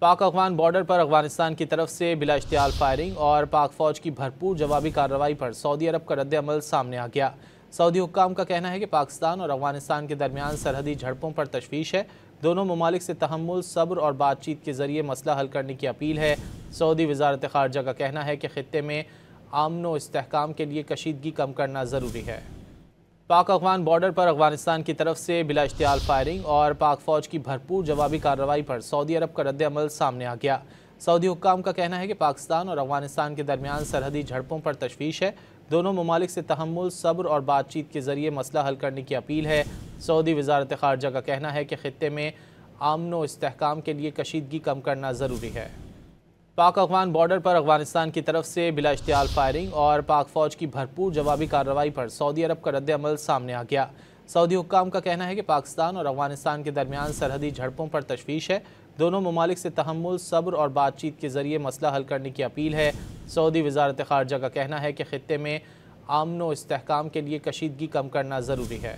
पाक अफगान बॉर्डर पर अफगानिस्तान की तरफ से बिला इश्तियाल फायरिंग और पाक फौज की भरपूर जवाबी कार्रवाई पर सऊदी अरब का रद्द-ए-अमल सामने आ गया। सऊदी हुक्काम का कहना है कि पाकिस्तान और अफगानिस्तान के दरमियान सरहदी झड़पों पर तशवीश है। दोनों ममालिक से तहम्मुल, सब्र और बातचीत के जरिए मसला हल करने की अपील है। सऊदी वजारत खारजा का कहना है कि खित्ते में अमन व इस्तेहकाम के लिए कशीदगी कम करना ज़रूरी है। पाक अफगान बॉर्डर पर अफगानिस्तान की तरफ से बिला इश्तियाल फायरिंग और पाक फौज की भरपूर जवाबी कार्रवाई पर सऊदी अरब का रद्द-ए-अमल सामने आ गया। सऊदी हुक्काम का कहना है कि पाकिस्तान और अफगानिस्तान के दरमियान सरहदी झड़पों पर तशवीश है। दोनों ममालिक से तहम्मुल, सब्र और बातचीत के जरिए मसला हल करने की अपील है। सऊदी वजारत खारजा का कहना है कि खित्ते में अमन व इस्तेहकाम के लिए कशीदगी कम करना ज़रूरी है। पाक अफगान बॉर्डर पर अफगानिस्तान की तरफ से बिला इश्तियाल फायरिंग और पाक फौज की भरपूर जवाबी कार्रवाई पर सऊदी अरब का रद्द-ए-अमल सामने आ गया। सऊदी हुक्काम का कहना है कि पाकिस्तान और अफगानिस्तान के दरमियान सरहदी झड़पों पर तशवीश है। दोनों ममालिक से तहम्मुल, सब्र और बातचीत के जरिए मसला हल करने की अपील है। सऊदी वजारत खारजा का कहना है कि खित्ते में अमन व इस्तेहकाम के लिए कशीदगी कम करना ज़रूरी है।